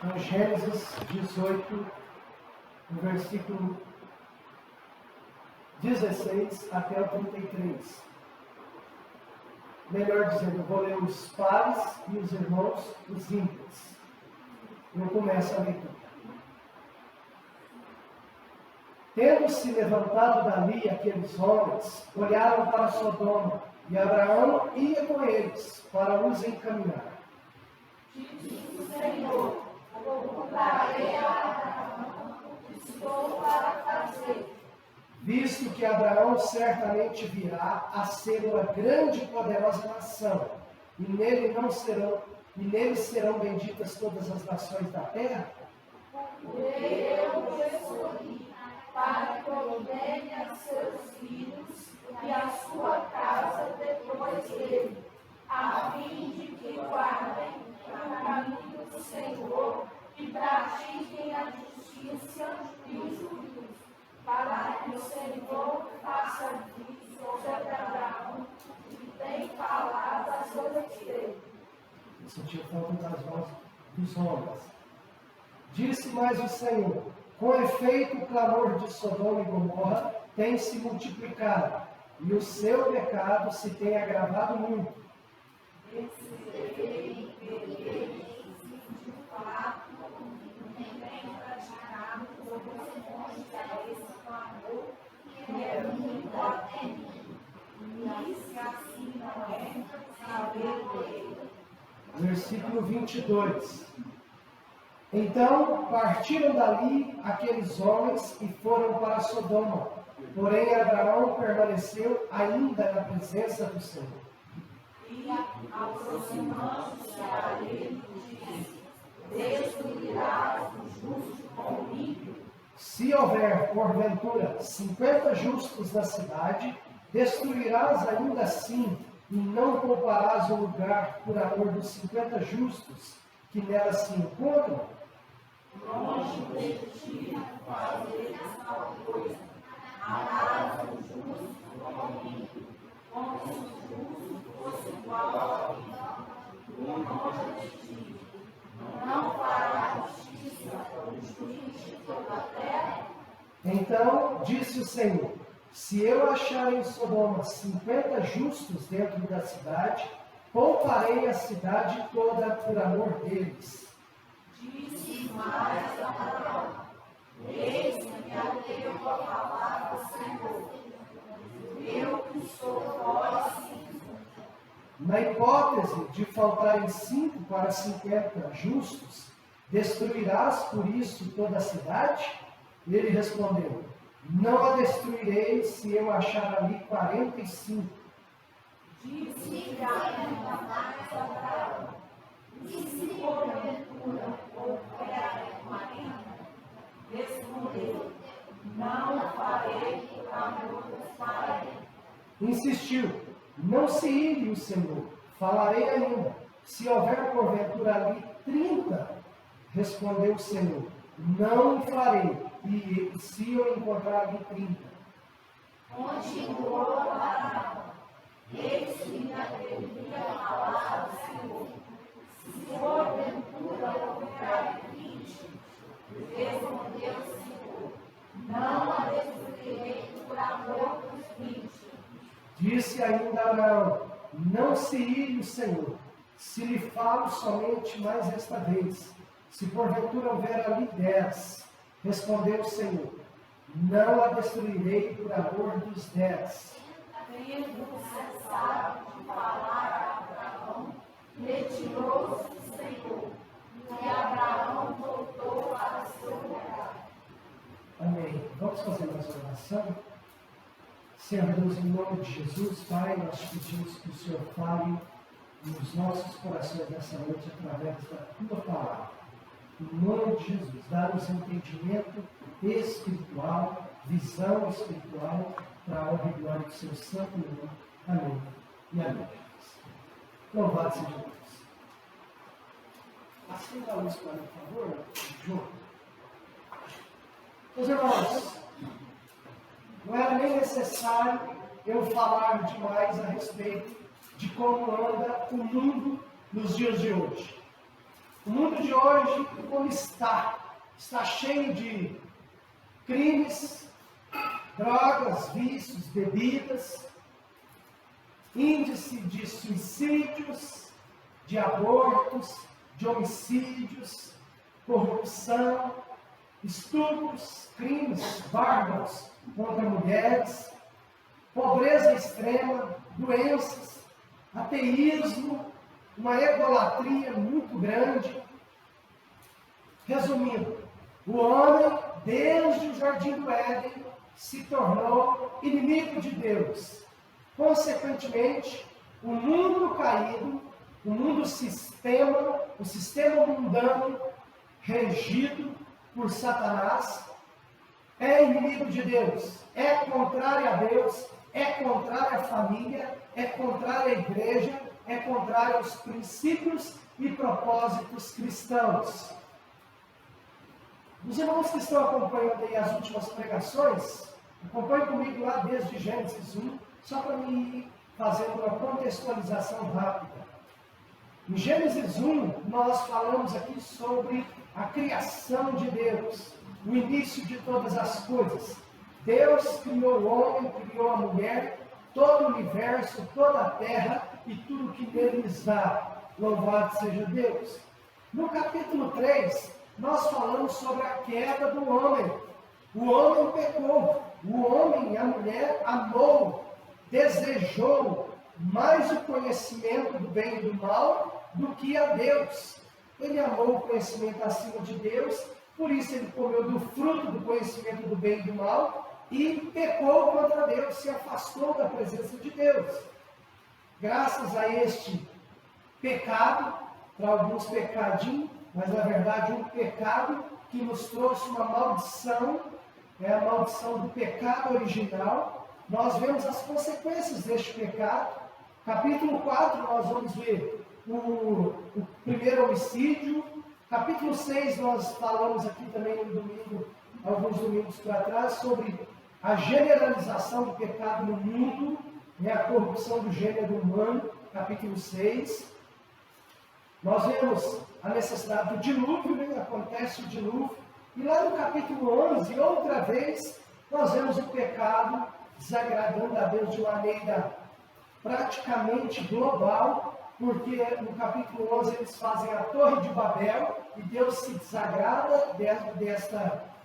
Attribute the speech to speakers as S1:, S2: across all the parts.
S1: com Gênesis 18, no versículo 16 até o 33. Melhor dizendo, eu vou ler os pais e os irmãos, os ímpios. Eu começo a leitura. Tendo-se levantado dali aqueles homens, olharam para Sodoma, e Abraão ia com eles para os encaminhar.
S2: Disse o Senhor: ocuparei a Abraão o que estou para fazer.
S1: Visto que Abraão certamente virá a ser uma grande e poderosa nação, e nele serão benditas todas as nações da terra.
S2: Eu escolhi para que ordene a seus filhos e a sua casa depois dele, a fim de que guardem o caminho do Senhor e pratiquem a justiça e o juízo, para que o Senhor faça vir sobre Abraão e tem falado a seu respeito.
S1: Eu senti falta das vozes dos homens. Disse mais o Senhor: com efeito, o clamor de Sodoma e Gomorra tem se multiplicado, e o seu pecado se tem agravado muito.
S2: Perceberei de fato quem tem praticado oposições a esse clamor que é vindo até mim. E se assim não é, saberei.
S1: Versículo 22. Então partiram dali aqueles homens e foram para Sodoma. Porém, Abraão permaneceu ainda na presença do Senhor.
S2: E, aproximando-se a ele, disse: destruirás o justo com o ímpio?
S1: Se houver, porventura, 50 justos na cidade, destruirás ainda assim, e não pouparás o lugar por amor dos 50 justos que nela se encontram?
S2: Longe de ti fazer tal coisa. Amarás o justo como o ímpio, como se o justo fosse igual ao ímpio. Longe de ti. Não fará justiça ao juiz de toda a terra?
S1: Então disse o Senhor: se eu achar em Sodoma 50 justos dentro da cidade, pouparei a cidade toda por amor deles.
S2: Disse mais a Abraão: eis-me que ateu a palavra do Senhor. Eu que sou vós,
S1: Na hipótese de faltarem 5 para 50 justos, destruirás por isso toda a cidade? Ele respondeu: não a destruirei se eu achar ali 45.
S2: disse ainda mais a Abraão: e se porventura houver 40? Respondeu: não farei por amor dos 40.
S1: Insistiu: não se ire o Senhor, falarei ainda. Se houver porventura ali 30, respondeu o Senhor: não o farei, e se eu encontrar ali 30.
S2: Continuou Abraão: eis-me que devia falar ao Senhor. Se porventura houver 20, respondeu o Senhor: não a destruirei por amor dos 20.
S1: Disse ainda Abraão: não se ire o Senhor, se lhe falo somente mais esta vez. Se porventura houver ali 10, respondeu o Senhor: não a destruirei por amor dos 10.
S2: Tendo cessado de falar a Abraão, retirou-se o Senhor, e Abraão voltou para seu lugar.
S1: Amém. Vamos fazer mais uma oração? Senhor Deus, em nome de Jesus, Pai, nós te pedimos que o Senhor fale nos nossos corações nessa noite através da tua palavra. Em nome de Jesus, dá-nos entendimento espiritual, visão espiritual, para a honra e glória do seu santo nome. Amém e amém. Louvado seja Deus. Acenda a luz para mim, por favor, João. Meus irmãos, não era nem necessário eu falar demais a respeito de como anda o mundo nos dias de hoje. O mundo de hoje, como está cheio de crimes, drogas, vícios, bebidas, índice de suicídios, de abortos, de homicídios, corrupção, estupros, crimes bárbaros contra mulheres, pobreza extrema, doenças, ateísmo, uma idolatria muito grande. Resumindo, o homem, desde o Jardim do Éden, se tornou inimigo de Deus. Consequentemente, o mundo caído, o sistema mundano, regido por Satanás, é inimigo de Deus, é contrário a Deus, é contrário à família, é contrário à igreja, é contrário aos princípios e propósitos cristãos. Os irmãos que estão acompanhando aí as últimas pregações, acompanhem comigo lá desde Gênesis 1, só para me ir fazendo uma contextualização rápida. Em Gênesis 1, nós falamos aqui sobre a criação de Deus, o início de todas as coisas. Deus criou o homem, criou a mulher, todo o universo, toda a terra e tudo que neles há. Louvado seja Deus. No capítulo 3, nós falamos sobre a queda do homem. O homem pecou, o homem e a mulher amou, desejou mais o conhecimento do bem e do mal do que a Deus. Ele amou o conhecimento acima de Deus, por isso ele comeu do fruto do conhecimento do bem e do mal e pecou contra Deus, se afastou da presença de Deus. Graças a este pecado, para alguns pecadinho, mas na verdade um pecado que nos trouxe uma maldição, é a maldição do pecado original. Nós vemos as consequências deste pecado. Capítulo 4 nós vamos ver o primeiro homicídio. Capítulo 6 nós falamos aqui também no domingo, alguns domingos para trás, sobre a generalização do pecado no mundo, a corrupção do gênero humano, capítulo 6. Nós vemos a necessidade do dilúvio, acontece o dilúvio. E lá no capítulo 11, outra vez, nós vemos o pecado desagradando a Deus de maneira praticamente global, porque no capítulo 11 eles fazem a Torre de Babel, e Deus se desagrada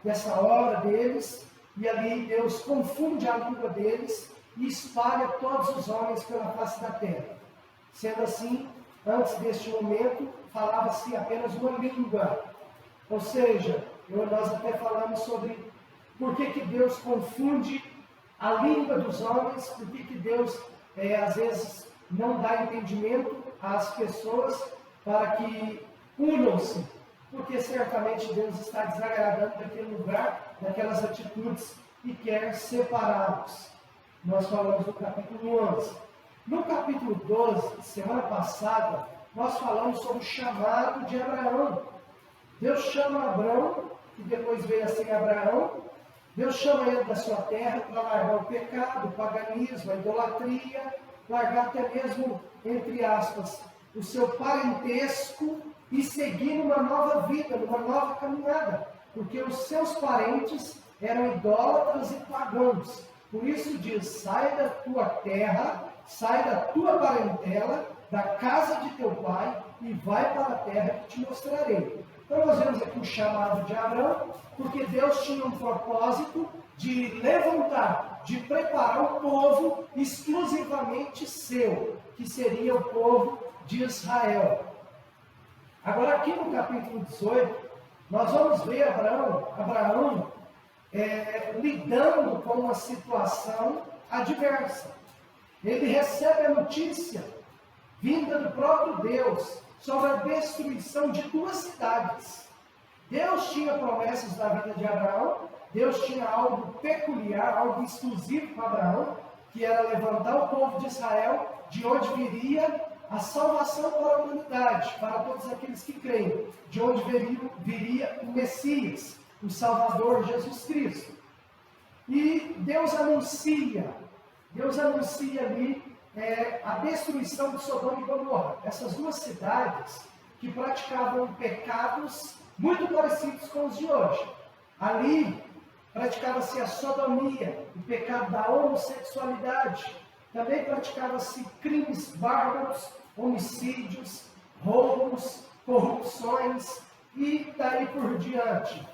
S1: dessa obra deles, e ali Deus confunde a língua deles e espalha todos os homens pela face da terra. Sendo assim, antes deste momento, falava-se apenas uma língua. Ou seja, nós até falamos sobre por que Deus confunde a língua dos homens, por que Deus, às vezes, não dá entendimento às pessoas para que unam-se. Porque certamente Deus está desagradando daquele lugar, daquelas atitudes, e quer separá-los. Nós falamos no capítulo 11. No capítulo 12, semana passada, nós falamos sobre o chamado de Abraão. Deus chama Abraão, que depois veio a ser Abraão. Deus chama ele da sua terra para largar o pecado, o paganismo, a idolatria, largar até mesmo, entre aspas, o seu parentesco e seguir numa nova vida, numa nova caminhada. Porque os seus parentes eram idólatras e pagãos. Por isso diz, sai da tua terra, sai da tua parentela, da casa de teu pai, e vai para a terra que te mostrarei. Então nós vemos aqui o chamado de Abraão, porque Deus tinha um propósito de levantar, de preparar um povo exclusivamente seu, que seria o povo de Israel. Agora aqui no capítulo 18, nós vamos ver Abraão lidando com uma situação adversa. Ele recebe a notícia vinda do próprio Deus sobre a destruição de 2 cidades. Deus tinha promessas da vida de Abraão, Deus tinha algo peculiar, algo exclusivo para Abraão, que era levantar o povo de Israel, de onde viria a salvação para a humanidade, para todos aqueles que creem, de onde viria o Messias, o Salvador Jesus Cristo. E Deus anuncia ali a destruição de Sodoma e Gomorra. Essas 2 cidades que praticavam pecados muito parecidos com os de hoje. Ali praticava-se a sodomia, o pecado da homossexualidade. Também praticava-se crimes bárbaros, homicídios, roubos, corrupções e daí por diante.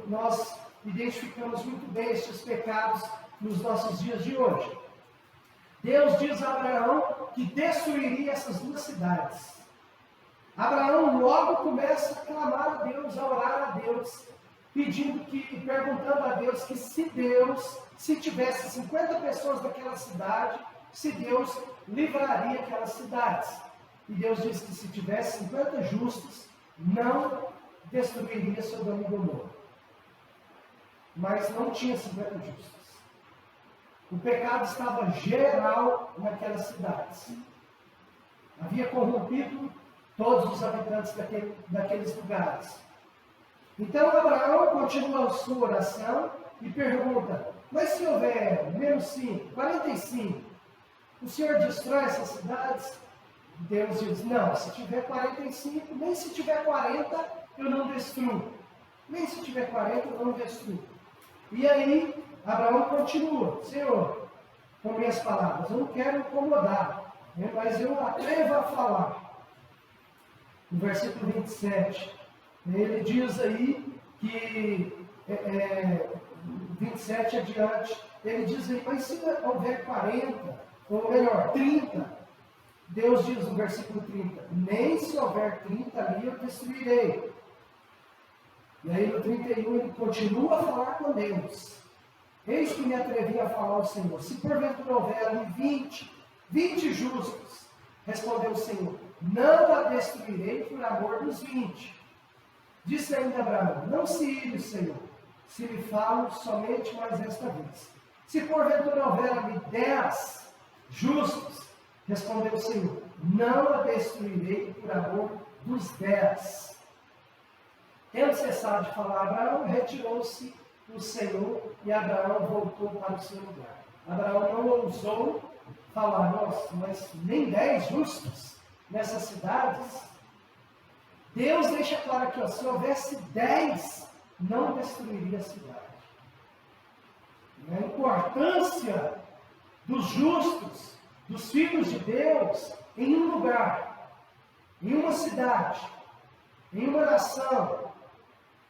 S1: Nós identificamos muito bem estes pecados nos nossos dias de hoje. Deus diz a Abraão que destruiria essas duas cidades. Abraão logo começa a clamar a Deus, a orar a Deus, perguntando a Deus que se tivesse 50 pessoas naquela cidade, se Deus livraria aquelas cidades. E Deus disse que se tivesse 50 justos, não destruiria Sodoma e Gomorra. Mas não tinha 50 justos. O pecado estava geral naquelas cidades. Havia corrompido todos os habitantes daqueles lugares. Então Abraão continua a sua oração e pergunta: mas se houver menos 5, 45, o Senhor destrói essas cidades? Deus diz: não, se tiver 45, nem se tiver 40, eu não destruo. Nem se tiver 40, eu não destruo. E aí, Abraão continua: Senhor, com minhas palavras, eu não quero incomodar, mas eu atrevo a falar. No versículo 27, ele diz aí que, 27 adiante, ele diz aí: mas se houver 40, ou melhor, 30, Deus diz no versículo 30, nem se houver 30 ali eu destruirei. E aí no 31 ele continua a falar com Deus: eis que me atrevi a falar ao Senhor, se porventura houver ali 20 justos, respondeu o Senhor, não a destruirei por amor dos 20. Disse ainda Abraão: não se ire, Senhor, se lhe falo somente mais esta vez. Se porventura houver ali 10 justos, respondeu o Senhor, não a destruirei por amor dos 10. Tendo cessado de falar Abraão, retirou-se o Senhor e Abraão voltou para o seu lugar. Abraão não ousou falar: nossa, mas nem 10 justos nessas cidades? Deus deixa claro que se houvesse 10, não destruiria a cidade. A importância dos justos, dos filhos de Deus, em um lugar, em uma cidade, em uma nação.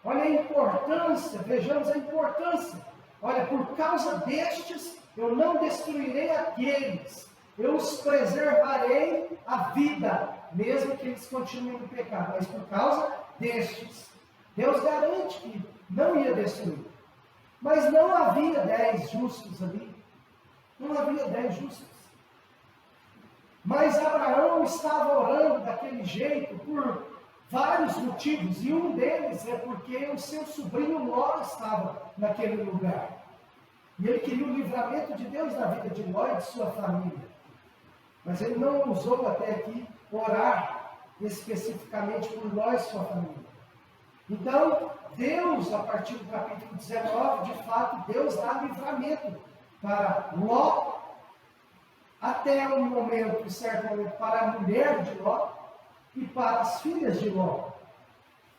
S1: Olha a importância, vejamos a importância. Olha, por causa destes, eu não destruirei aqueles, eu os preservarei a vida, mesmo que eles continuem no pecado. Mas por causa destes, Deus garante que não ia destruir. Mas não havia 10 justos ali. Não havia 10 justos. Mas Abraão estava orando daquele jeito por vários motivos, e um deles é porque o seu sobrinho Ló estava naquele lugar. E ele queria o livramento de Deus na vida de Ló e de sua família. Mas ele não ousou até aqui orar especificamente por Ló e sua família. Então, Deus, a partir do capítulo 19, de fato, Deus dá livramento para Ló, até um momento, certo momento, para a mulher de Ló e para as filhas de Ló.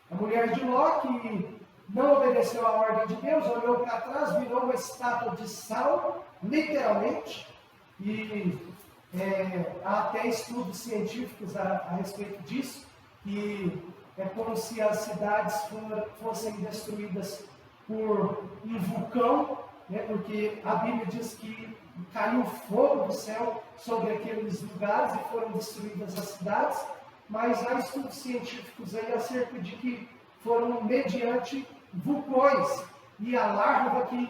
S1: A mulher de Ló, que não obedeceu à ordem de Deus, olhou para trás, virou uma estátua de sal, literalmente, e há até estudos científicos a respeito disso, que é como se as cidades fossem destruídas por um vulcão, porque a Bíblia diz que caiu fogo do céu sobre aqueles lugares e foram destruídas as cidades, mas há estudos científicos aí acerca de que foram mediante vulcões, e a larva que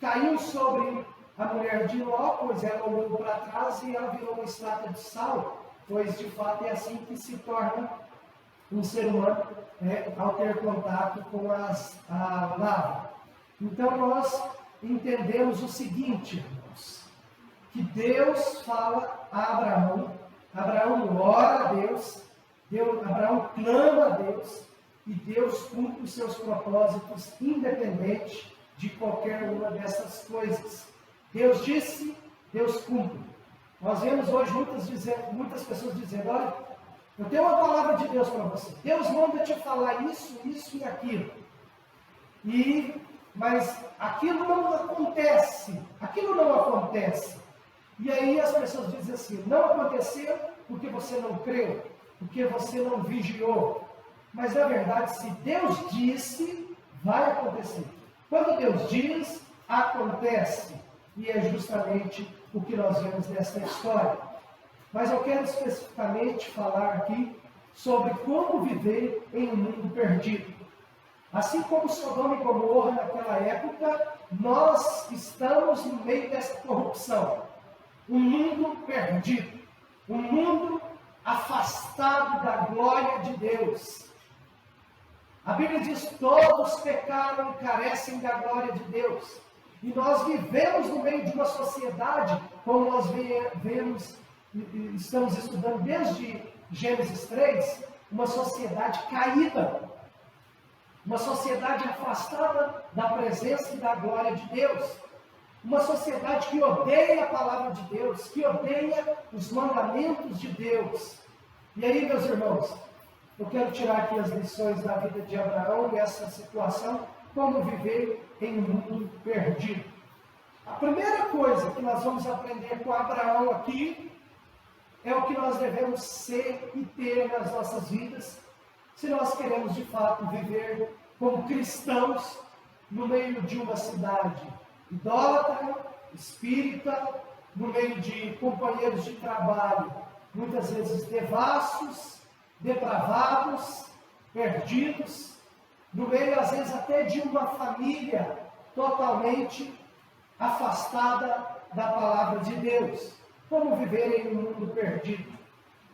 S1: caiu sobre a mulher de Ló, pois ela olhou para trás e ela virou uma estátua de sal, pois de fato é assim que se torna um ser humano, ao ter contato com a lava. Então nós entendemos o seguinte, irmãos, que Deus fala a Abraão, Abraão ora a Deus, Abraão clama a Deus, e Deus cumpre os seus propósitos independente de qualquer uma dessas coisas. Deus disse, Deus cumpre. Nós vemos hoje muitas pessoas dizendo: olha, Eu tenho uma palavra de Deus para você. Deus manda te falar isso, isso e aquilo. Mas aquilo não acontece. Aquilo não acontece. E aí as pessoas dizem assim, não aconteceu porque você não creu, porque você não vigiou. Mas na verdade, se Deus disse, vai acontecer. Quando Deus diz, acontece. E é justamente o que nós vemos nesta história. Mas eu quero especificamente falar aqui sobre como viver em um mundo perdido. Assim como Sodoma e Gomorra naquela época, nós estamos no meio dessa corrupção. Um mundo perdido. Um mundo afastado da glória de Deus. A Bíblia diz, todos pecaram e carecem da glória de Deus. E nós vivemos no meio de uma sociedade, como nós estamos estudando desde Gênesis 3, uma sociedade caída. Uma sociedade afastada da presença e da glória de Deus. Uma sociedade que odeia a palavra de Deus, que odeia os mandamentos de Deus. E aí, meus irmãos, eu quero tirar aqui as lições da vida de Abraão nessa situação, como viver em um mundo perdido. A primeira coisa que nós vamos aprender com Abraão aqui é o que nós devemos ser e ter nas nossas vidas, se nós queremos de fato viver como cristãos no meio de uma cidade idólatra, espírita, no meio de companheiros de trabalho, muitas vezes devassos, depravados, perdidos, no meio às vezes até de uma família totalmente afastada da palavra de Deus. Como viver em um mundo perdido?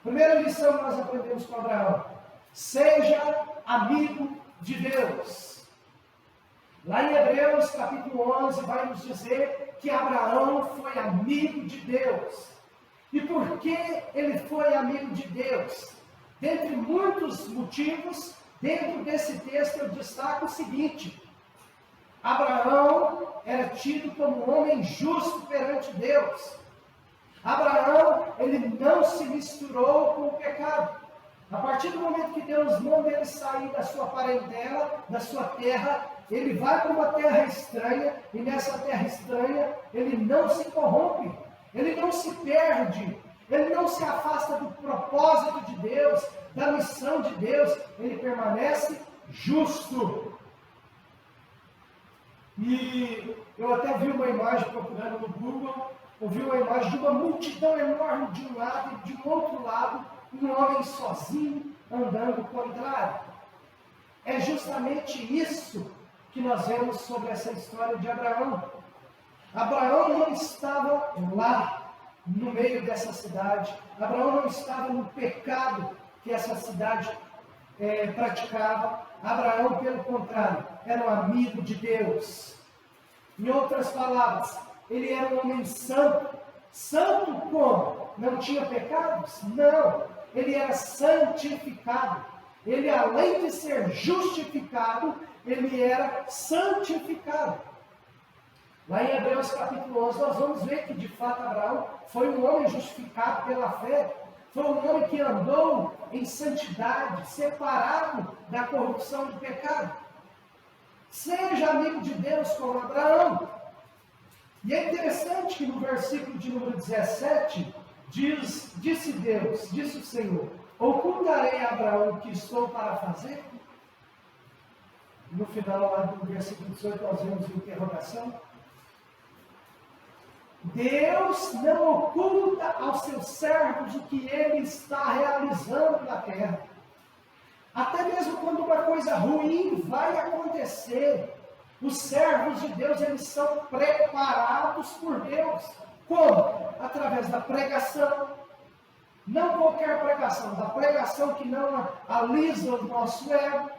S1: Primeira lição que nós aprendemos com Abraão: seja amigo de Deus. Lá em Hebreus capítulo 11 vai nos dizer que Abraão foi amigo de Deus. E por que ele foi amigo de Deus? Dentre muitos motivos, dentro desse texto eu destaco o seguinte: Abraão era tido como um homem justo perante Deus. Abraão, ele não se misturou com o pecado. A partir do momento que Deus manda ele sair da sua parentela, da sua terra, ele vai para uma terra estranha, e nessa terra estranha, ele não se corrompe, ele não se perde, ele não se afasta do propósito de Deus, da missão de Deus, ele permanece justo. E eu até vi uma imagem procurando no Google, eu vi uma imagem de uma multidão enorme de um lado e de um outro lado, um homem sozinho andando contrário. É justamente isso que nós vemos sobre essa história de Abraão. Abraão não estava lá, no meio dessa cidade. Abraão não estava no pecado que essa cidade praticava. Abraão, pelo contrário, era um amigo de Deus. Em outras palavras, ele era um homem santo. Santo como? Não tinha pecados? Não. Ele era santificado. Ele, além de ser justificado, ele era santificado. Lá em Hebreus capítulo 11, nós vamos ver que de fato Abraão foi um homem justificado pela fé. Foi um homem que andou em santidade, separado da corrupção do pecado. Seja amigo de Deus como Abraão. E é interessante que no versículo de número 17, disse Deus, disse o Senhor: ocultarei a Abraão o que estou para fazer? No final lá do versículo 18 nós vemos a interrogação. Deus não oculta aos seus servos o que ele está realizando na terra. Até mesmo quando uma coisa ruim vai acontecer, os servos de Deus, eles são preparados por Deus. Como? Através da pregação. Não qualquer pregação, da pregação que não alisa o nosso ego.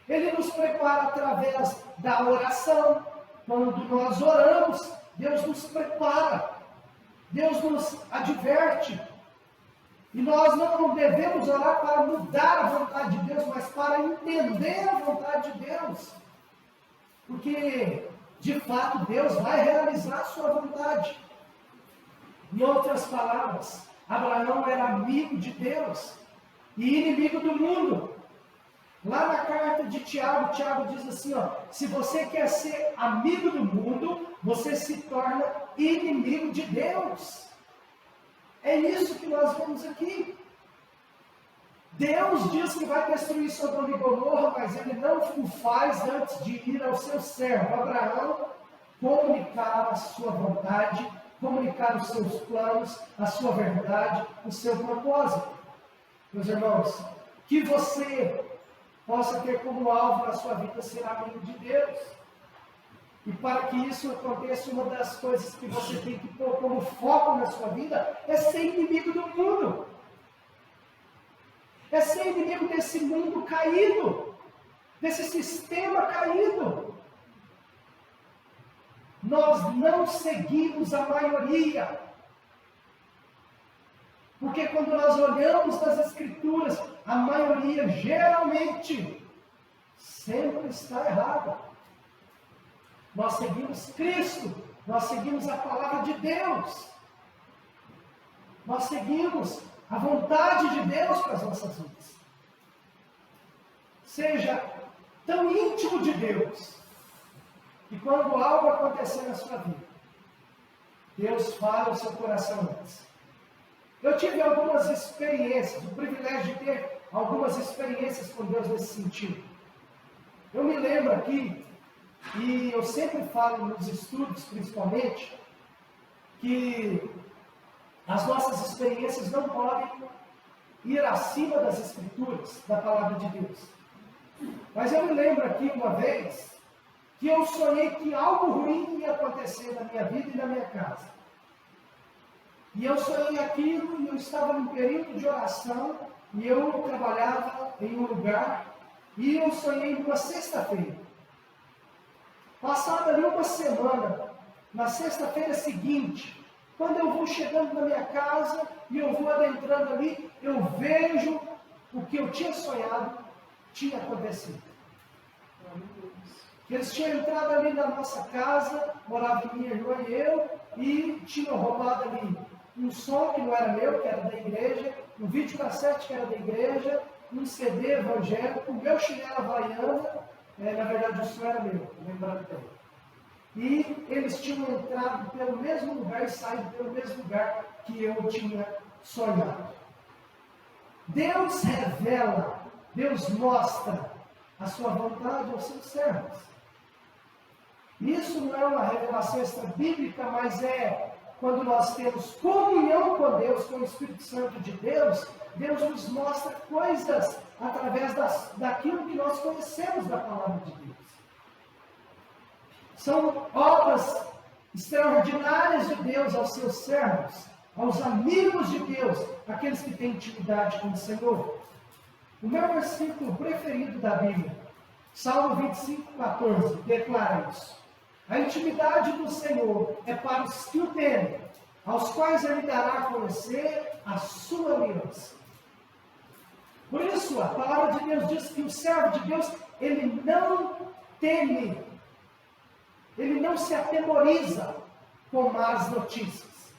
S1: Ele nos prepara através da oração. Quando nós oramos, Deus nos prepara. Deus nos adverte. E nós não devemos orar para mudar a vontade de Deus, mas para entender a vontade de Deus. Porque, de fato, Deus vai realizar a sua vontade. Em outras palavras, Abraão era amigo de Deus. e inimigo do mundo. Lá na carta de Tiago, Tiago diz assim, ó, se você quer ser amigo do mundo, você se torna inimigo de Deus. É isso que nós vemos aqui. Deus diz que vai destruir Sodoma e Gomorra, mas ele não o faz antes de ir ao seu servo Abraão comunicar a sua vontade, comunicar os seus planos, a sua verdade, o seu propósito. Meus irmãos, que você possa ter como alvo na sua vida ser amigo de Deus. E para que isso aconteça, uma das coisas que você tem que pôr como foco na sua vida é ser inimigo do mundo. É ser inimigo desse mundo caído, desse sistema caído. Nós não seguimos a maioria. Porque quando nós olhamos nas Escrituras, a maioria geralmente sempre está errada. Nós seguimos Cristo, nós seguimos a palavra de Deus. Nós seguimos a vontade de Deus para as nossas vidas. Seja tão íntimo de Deus, que quando algo acontecer na sua vida, Deus fala o seu coração antes. Eu tive algumas experiências, o privilégio de ter algumas experiências com Deus nesse sentido. Eu me lembro aqui, e eu sempre falo nos estudos principalmente, que as nossas experiências não podem ir acima das Escrituras, da palavra de Deus. Mas eu me lembro aqui uma vez, que eu sonhei que algo ruim ia acontecer na minha vida e na minha casa. E eu sonhei aquilo, e eu estava num período de oração, e eu trabalhava em um lugar, e eu sonhei numa sexta-feira. Passada ali uma semana, na sexta-feira seguinte, quando eu vou chegando na minha casa, e eu vou adentrando ali, eu vejo o que eu tinha sonhado, tinha acontecido. Eles tinham entrado ali na nossa casa, morava minha irmã e eu, e tinham roubado ali um som que não era meu, que era da igreja, um videocassete que era da igreja, um CD evangélico, o meu chinelo havaiana, na verdade o som era meu, lembrando bem. E eles tinham entrado pelo mesmo lugar e saído pelo mesmo lugar que eu tinha sonhado. Deus revela, Deus mostra a sua vontade aos seus servos. Isso não é uma revelação extra-bíblica, mas é quando nós temos comunhão com Deus, com o Espírito Santo de Deus, Deus nos mostra coisas através daquilo que nós conhecemos da palavra de Deus. São obras extraordinárias de Deus aos seus servos, aos amigos de Deus, aqueles que têm intimidade com o Senhor. O meu versículo preferido da Bíblia, Salmo 25:14, declara isso. A intimidade do Senhor é para os que o temem, aos quais Ele dará a conhecer a sua aliança. Por isso, a palavra de Deus diz que o servo de Deus, ele não teme, ele não se atemoriza com más notícias.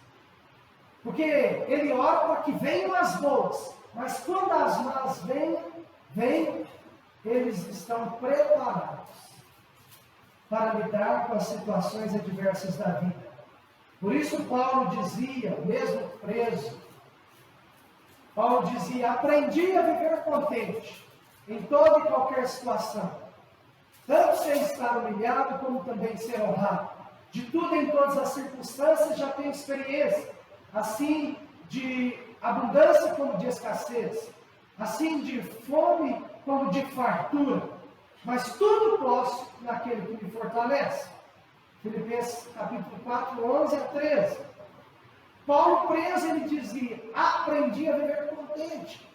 S1: Porque ele ora para que venham as boas, mas quando as más vêm, eles estão preparados para lidar com as situações adversas da vida. Por isso Paulo dizia, mesmo preso, Paulo dizia, aprendi a viver contente em toda e qualquer situação, tanto sem estar humilhado como também ser honrado. De tudo em todas as circunstâncias já tenho experiência, assim de abundância como de escassez, assim de fome como de fartura. Mas tudo posso naquele que me fortalece. Filipenses capítulo 4, 11 a 13. Paulo preso, ele dizia, aprendi a viver contente.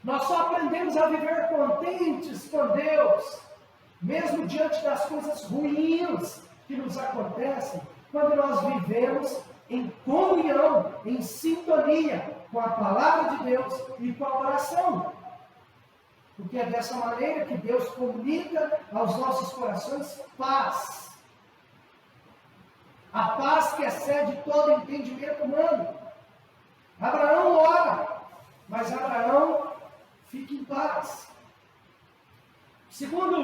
S1: Nós só aprendemos a viver contentes com Deus, mesmo diante das coisas ruins que nos acontecem, quando nós vivemos em comunhão, em sintonia com a palavra de Deus e com a oração. Porque é dessa maneira que Deus comunica aos nossos corações paz. A paz que excede todo entendimento humano. Abraão ora, Mas Abraão fica em paz. Segunda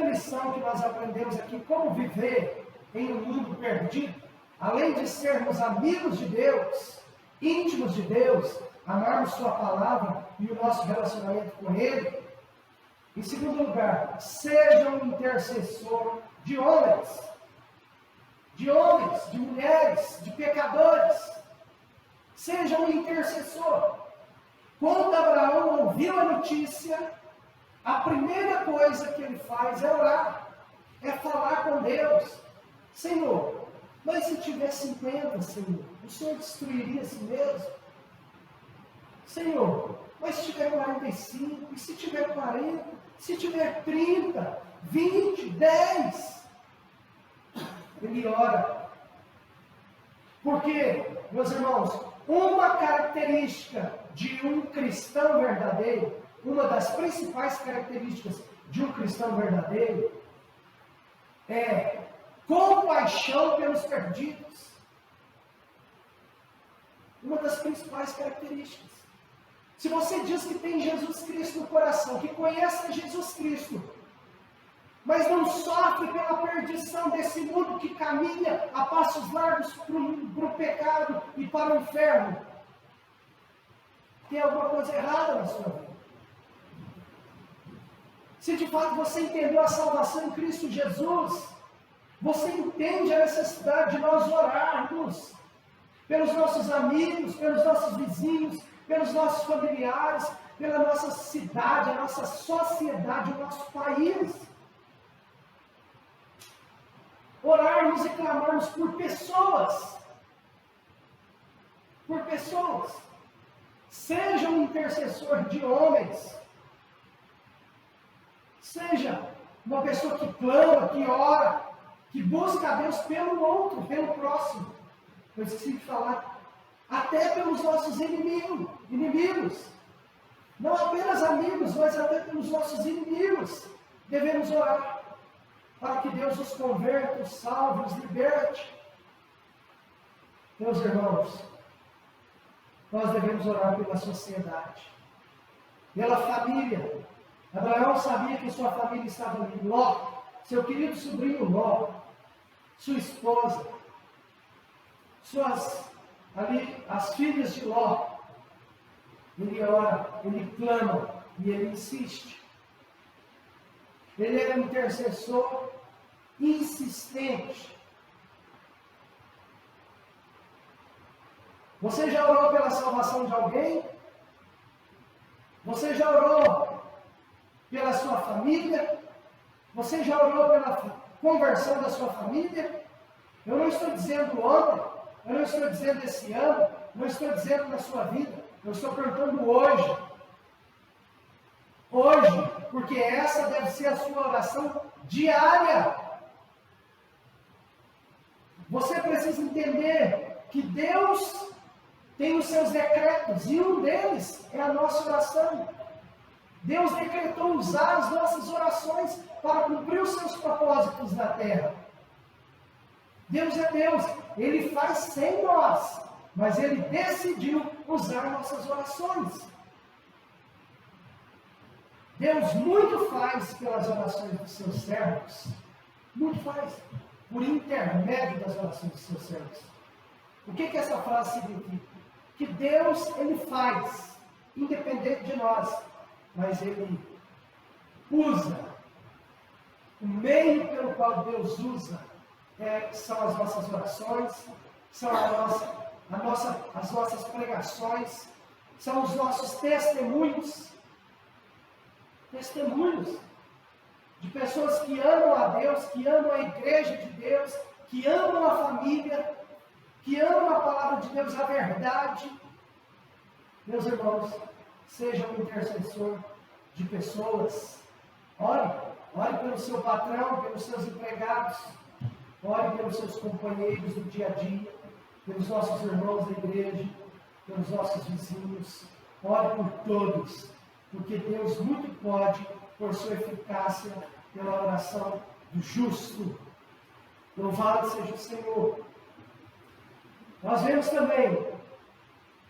S1: lição que nós aprendemos aqui, como viver em um mundo perdido, além de sermos amigos de Deus, íntimos de Deus, amarmos Sua palavra e o nosso relacionamento com Ele. Em segundo lugar, seja um intercessor de homens, de mulheres, de pecadores. Seja um intercessor. Quando Abraão ouviu a notícia, a primeira coisa que ele faz é orar, é falar com Deus. Senhor, mas se tiver 50, Senhor, o Senhor destruiria a si mesmo? Senhor, mas se tiver 45, e se tiver 40, se tiver 30, 20, 10? Ele ora. Porque, meus irmãos, uma característica de um cristão verdadeiro, uma das principais características de um cristão verdadeiro, é compaixão pelos perdidos. Uma das principais características. Se você diz que tem Jesus Cristo no coração, que conhece Jesus Cristo, mas não sofre pela perdição desse mundo que caminha a passos largos para o pecado e para o inferno, tem alguma coisa errada na sua vida. Se de fato você entendeu a salvação em Cristo Jesus, você entende a necessidade de nós orarmos pelos nossos amigos, pelos nossos vizinhos, pelos nossos familiares, pela nossa cidade, a nossa sociedade, o nosso país. Orarmos e clamarmos por pessoas. Por pessoas. Seja um intercessor de homens. Seja uma pessoa que clama, que ora, que busca a Deus pelo outro, pelo próximo. Eu esqueci de falar. Até pelos nossos inimigos. Não apenas amigos, mas até pelos nossos inimigos. Devemos orar para que Deus os converta, os salve, os liberte. Meus irmãos, nós devemos orar pela sociedade, pela família. Abraão sabia que sua família estava ali. Ló, seu querido sobrinho Ló, sua esposa, as filhas de Ló. Ele ora, ele clama e ele insiste. Ele era um intercessor insistente. Você já orou pela salvação de alguém? Você já orou pela sua família? Você já orou pela conversão da sua família? Eu não estou dizendo ontem, eu não estou dizendo esse ano, não estou dizendo na sua vida, eu estou perguntando hoje. Hoje, porque essa deve ser a sua oração diária. Você precisa entender que Deus tem os seus decretos, e um deles é a nossa oração. Deus decretou usar as nossas orações para cumprir os seus propósitos na terra. Deus é Deus, Ele faz sem nós, mas Ele decidiu usar nossas orações. Deus muito faz pelas orações dos seus servos, muito faz, por intermédio das orações dos seus servos. O que essa frase significa? Que Deus, Ele faz, independente de nós, mas Ele usa. O meio pelo qual Deus usa são as nossas orações, são as nossas pregações, são os nossos testemunhos de pessoas que amam a Deus, que amam a igreja de Deus, que amam a família, que amam a palavra de Deus, a verdade. Meus irmãos, seja um intercessor de pessoas. Ore pelo seu patrão, pelos seus empregados, ore pelos seus companheiros do dia a dia, pelos nossos irmãos da igreja, pelos nossos vizinhos. Ore por todos, porque Deus muito pode, por sua eficácia, pela oração do justo. Louvado seja o Senhor. Nós vemos também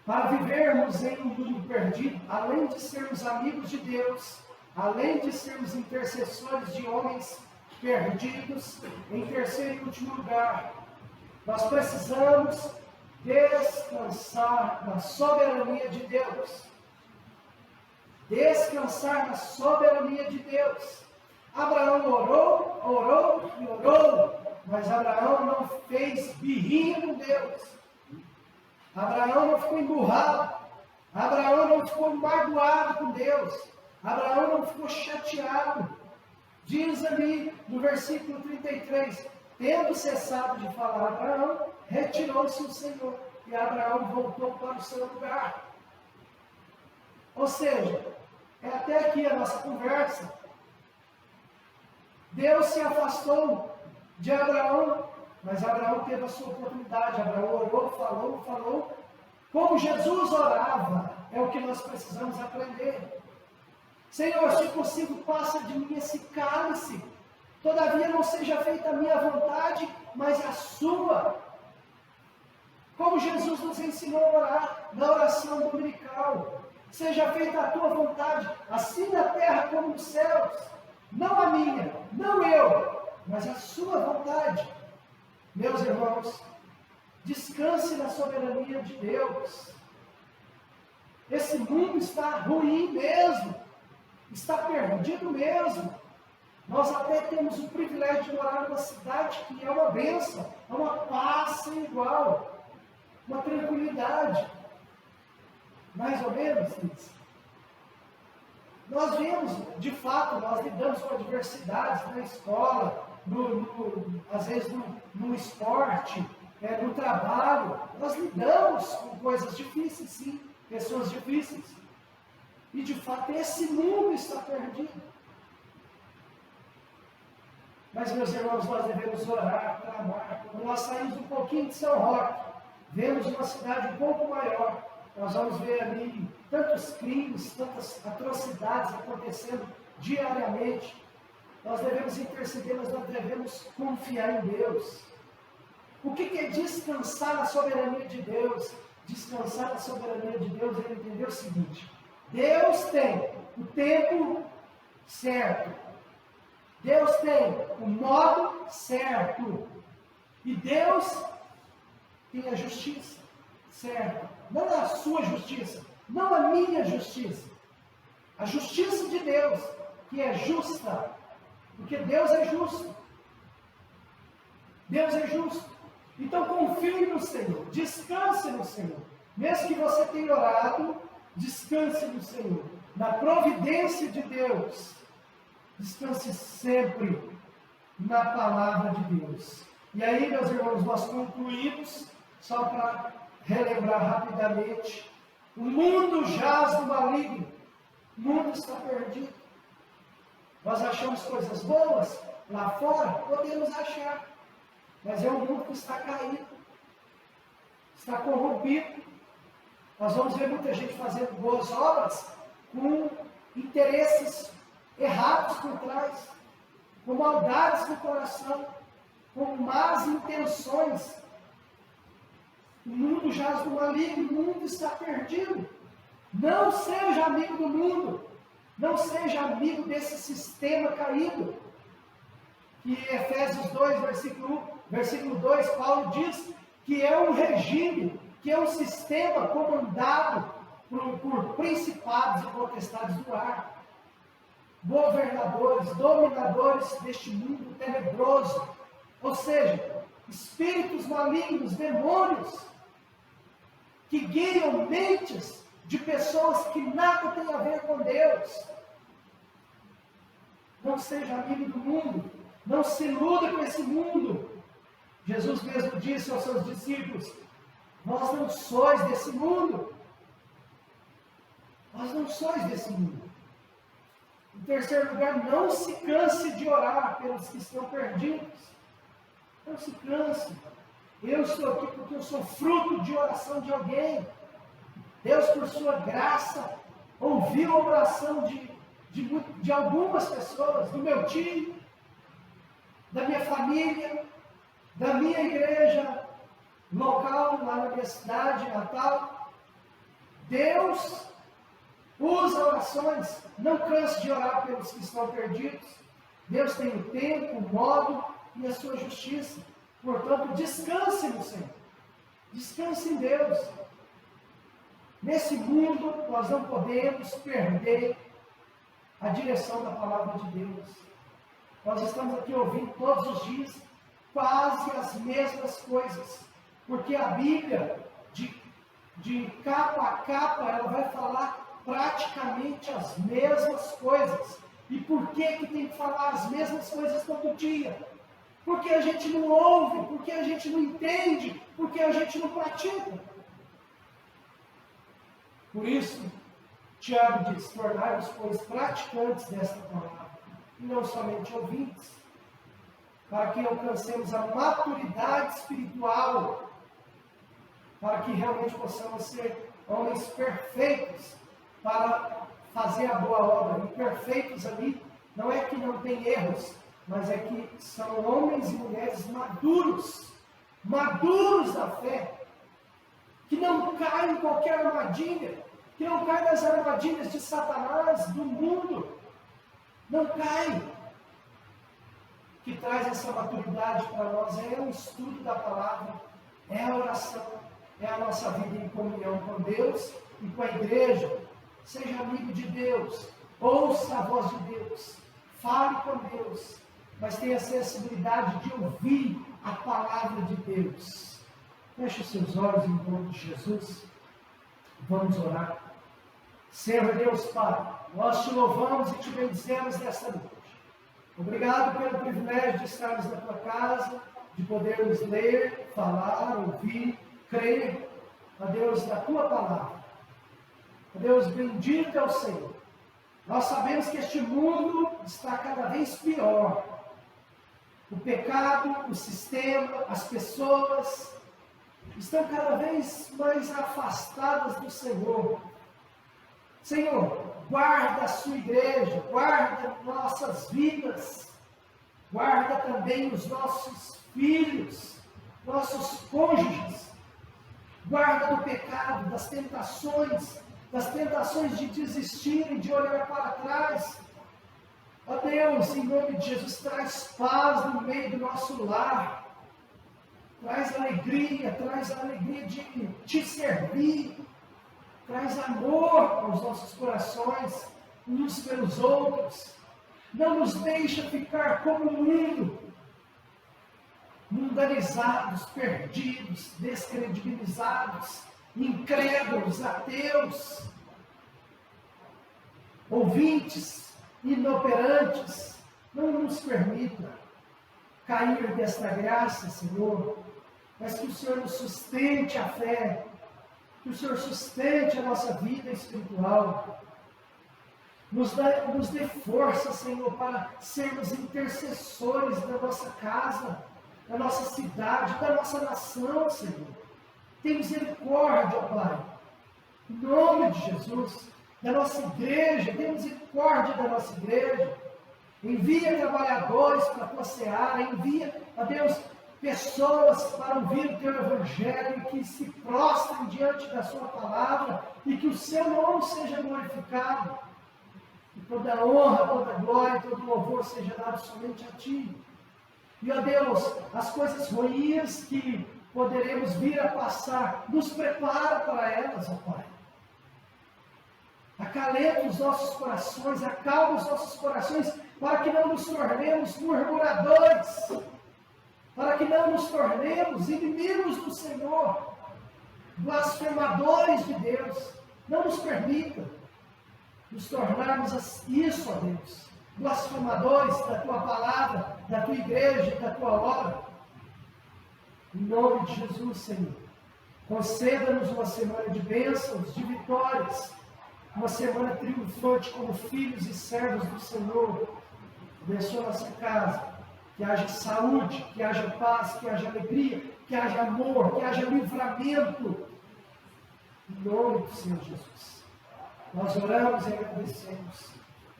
S1: para vivermos em um mundo perdido, além de sermos amigos de Deus, além de sermos intercessores de homens perdidos, em terceiro e último lugar, nós precisamos descansar na soberania de Deus. Descansar na soberania de Deus. Abraão orou e orou, mas Abraão não fez birrinha com Deus. Abraão não ficou emburrado. Abraão não ficou magoado com Deus. Abraão não ficou chateado. Diz ali no versículo 33, tendo cessado de falar Abraão, retirou-se o Senhor, e Abraão voltou para o seu lugar. Ou seja, é até aqui a nossa conversa. Deus se afastou de Abraão, mas Abraão teve a sua oportunidade. Abraão orou, falou. Como Jesus orava, é o que nós precisamos aprender. Senhor, se possível, passa de mim esse cálice. Todavia não seja feita a minha vontade, mas a sua. Como Jesus nos ensinou a orar na oração dominical. Seja feita a tua vontade, assim na terra como nos céus. Não a minha, não eu, mas a sua vontade. Meus irmãos, descanse na soberania de Deus. Esse mundo está ruim mesmo. Está perdido mesmo. Nós até temos o privilégio de morar numa cidade que é uma bênção, é uma paz sem igual, uma tranquilidade. Mais ou menos isso. Nós vemos, de fato, nós lidamos com adversidades na escola, às vezes no esporte, no trabalho. Nós lidamos com coisas difíceis, sim, pessoas difíceis. E de fato esse mundo está perdido. Mas, meus irmãos, nós devemos orar, clamar. Quando nós saímos um pouquinho de São Roque, vemos uma cidade um pouco maior, nós vamos ver ali tantos crimes, tantas atrocidades acontecendo diariamente. Nós devemos interceder, mas nós devemos confiar em Deus. O que é descansar na soberania de Deus? Descansar na soberania de Deus é entender o seguinte: Deus tem o tempo certo. Deus tem o modo certo. E Deus tem a justiça certa. Não a sua justiça, não a minha justiça. A justiça de Deus, que é justa. Porque Deus é justo. Deus é justo. Então confie no Senhor, descanse no Senhor. Mesmo que você tenha orado, descanse no Senhor, na providência de Deus. Descanse sempre na palavra de Deus. E aí, meus irmãos, nós concluímos, só para relembrar rapidamente, o mundo jaz no maligno, o mundo está perdido. Nós achamos coisas boas lá fora, podemos achar, mas é um mundo que está caído, está corrompido. Nós vamos ver muita gente fazendo boas obras com interesses errados por trás, com maldades no coração, com más intenções. O mundo jaz no maligno, o mundo está perdido. Não seja amigo do mundo, não seja amigo desse sistema caído. Que Efésios 2, versículo 2, Paulo diz que é um regime, que é um sistema comandado por principados e potestades do ar, governadores, dominadores deste mundo tenebroso, ou seja, espíritos malignos, demônios, que guiam mentes de pessoas que nada têm a ver com Deus. Não seja amigo do mundo, não se iluda com esse mundo. Jesus mesmo disse aos seus discípulos: vós não sois desse mundo. Vós não sois desse mundo. Em terceiro lugar, não se canse de orar pelos que estão perdidos. Não se canse. Eu estou aqui porque eu sou fruto de oração de alguém. Deus, por sua graça, ouviu a oração de algumas pessoas, do meu tio, da minha família, da minha igreja local, lá na minha cidade natal. Deus usa orações. Não canse de orar pelos que estão perdidos. Deus tem o tempo, o modo e a sua justiça. Portanto, descanse no Senhor. Descanse em Deus. Nesse mundo, nós não podemos perder a direção da palavra de Deus. Nós estamos aqui ouvindo todos os dias quase as mesmas coisas. Porque a Bíblia, de capa a capa, ela vai falar praticamente as mesmas coisas. E por que tem que falar as mesmas coisas todo dia? Porque a gente não ouve, porque a gente não entende, porque a gente não pratica. Por isso, Tiago diz: tornai-vos, pois, praticantes desta palavra, e não somente ouvintes, para que alcancemos a maturidade espiritual, para que realmente possamos ser homens perfeitos, para fazer a boa obra. E perfeitos ali, não é que não tem erros, mas é que são homens e mulheres maduros, maduros da fé, que não caem em qualquer armadilha, que não caem nas armadilhas de Satanás, do mundo, não caem. O que traz essa maturidade para nós é o estudo da palavra, é a oração, é a nossa vida em comunhão com Deus e com a igreja. Seja amigo de Deus, ouça a voz de Deus, fale com Deus, mas tenha a sensibilidade de ouvir a palavra de Deus. Feche os seus olhos em nome de Jesus. Vamos orar. Senhor Deus Pai, nós te louvamos e te bendizemos nesta noite. Obrigado pelo privilégio de estarmos na tua casa, de podermos ler, falar, ouvir, crer, ó Deus, na tua palavra. Ó Deus, bendito é o Senhor. Nós sabemos que este mundo está cada vez pior. O pecado, o sistema, as pessoas estão cada vez mais afastadas do Senhor. Senhor, guarda a sua igreja, guarda nossas vidas, guarda também os nossos filhos, nossos cônjuges, guarda do pecado, das tentações de desistir e de olhar para trás. Ó Deus, em nome de Jesus, traz paz no meio do nosso lar. Traz alegria de te servir. Traz amor aos nossos corações, uns pelos outros. Não nos deixa ficar como o mundo, mundanizados, perdidos, descredibilizados, incrédulos, ateus, ouvintes, inoperantes. Não nos permita cair desta graça, Senhor, mas que o Senhor nos sustente a fé, que o Senhor sustente a nossa vida espiritual, nos dê força, Senhor, para sermos intercessores da nossa casa, da nossa cidade, da nossa nação, Senhor. Tem misericórdia, ó Pai, em nome de Jesus, da nossa igreja, tem misericórdia da nossa igreja. Envia trabalhadores para a tua seara, envia, ó Deus, pessoas para ouvir o teu evangelho, que se prostrem diante da sua palavra e que o seu nome seja glorificado. E toda a honra, toda a glória, todo o louvor seja dado somente a ti. E, ó Deus, as coisas ruins que poderemos vir a passar, nos prepara para elas, ó Pai. Acalenta os nossos corações, acalma os nossos corações, para que não nos tornemos murmuradores, para que não nos tornemos inimigos do Senhor, blasfemadores de Deus. Não nos permita nos tornarmos isso, ó Deus, blasfemadores da tua palavra, da tua igreja, da tua obra. Em nome de Jesus, Senhor, conceda-nos uma semana de bênçãos, de vitórias, uma semana triunfante como filhos e servos do Senhor. Abençoa a nossa casa, que haja saúde, que haja paz, que haja alegria, que haja amor, que haja livramento. Em nome do Senhor Jesus. Nós oramos e agradecemos.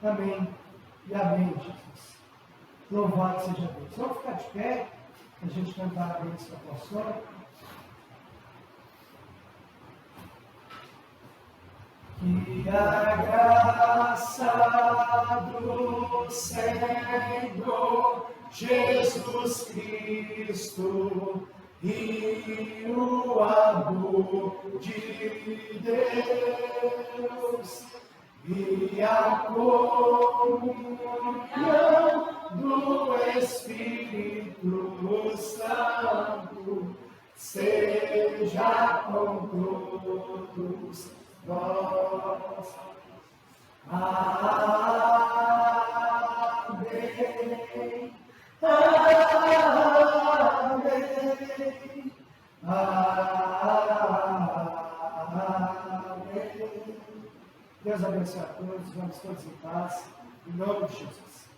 S1: Amém e amém, Jesus. Louvado seja Deus. Vamos ficar de pé, para a gente cantar a bênção apostólica. Que a graça do Senhor Jesus Cristo e o amor de Deus e a comunhão do Espírito Santo seja com todos nós. Amém. Amém. Amém. Deus abençoe a todos, vamos todos em paz, em nome de Jesus.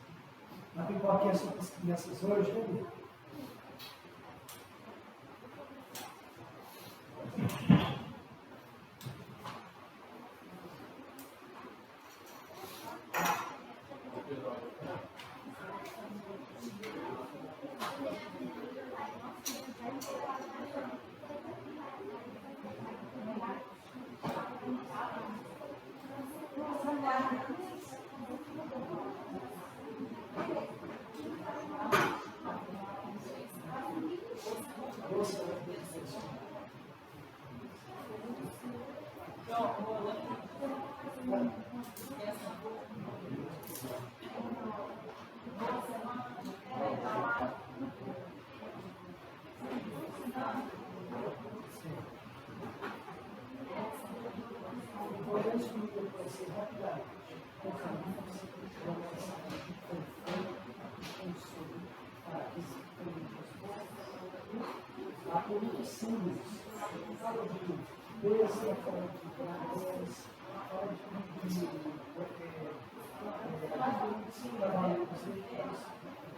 S1: Abre qualquer suas crianças hoje, né? Há muitos símbolos, fala de bênção, fala de dragões, fala de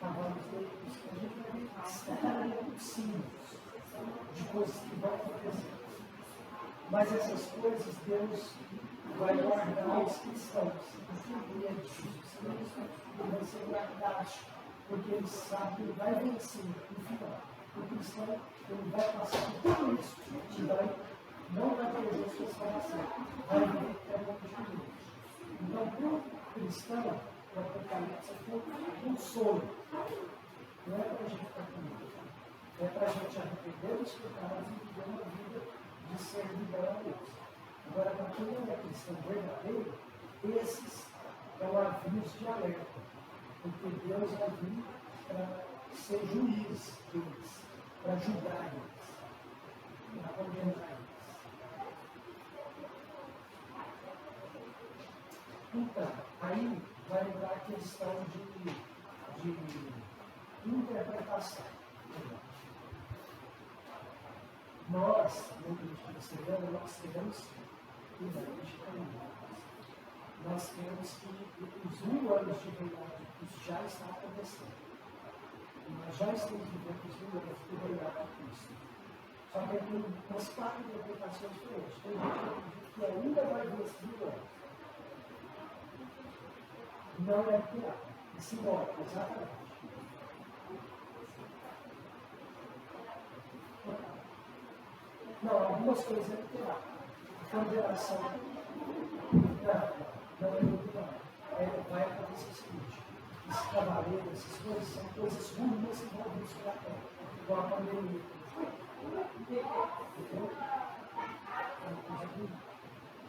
S1: cavalos negros, a gente vai ver muitos símbolos de coisas que vão acontecer. Mas essas coisas Deus vai guardar os cristãos, os cristãos vão ser guardados, porque eles sabem que ele vai vencer no final. O cristão ele vai passar por tudo isso e não vai perder sua salvação, vai viver eternamente com Deus. Então, para o cristão, o Apocalipse é um sonho. Não é para a gente ficar com medo. É para a gente arrepender dos pecados e viver uma vida de servidão a Deus. Agora, para quem não é cristão verdadeiro, esses é o aviso de alerta. Porque Deus vai vir para ser juiz deles, para julgar eles, para condenar eles. Então, aí vai entrar a questão de interpretação. Nós, no cristianismo, nós temos nós temos que os 1000 anos de reinado de Cristo já está acontecendo. Nós já estamos vivendo os 1000 anos de reinado de Cristo. Só que tem umas 4 interpretações diferentes. Tem gente que acredita que ainda vai vir esses 1000 anos. Não é literal, é simbólico, exatamente. Não, algumas coisas é literal. Condenação. Não é literal. Vai acontecer o seguinte: esses cavaleiros, essas coisas são coisas ruins que vão vir sobre a terra, igual a pandemia. Entendeu?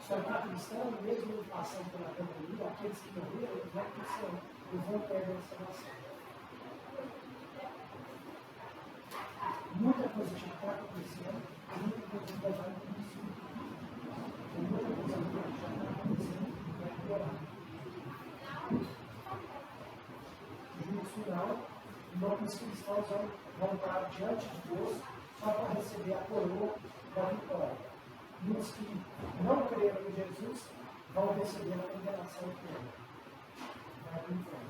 S1: Só que a cristã, mesmo passando pela pandemia, aqueles que morreram, eles vão crescendo, eles vão perder a salvação. Muita coisa já está acontecendo, muita coisa vai acontecer. Muita coisa já está acontecendo e vai piorar. No juízo final, nós cristãos vão estar diante de Deus só para receber a coroa da vitória. E os que não creram em Jesus vão receber a condenação eterna. Vai para o inferno.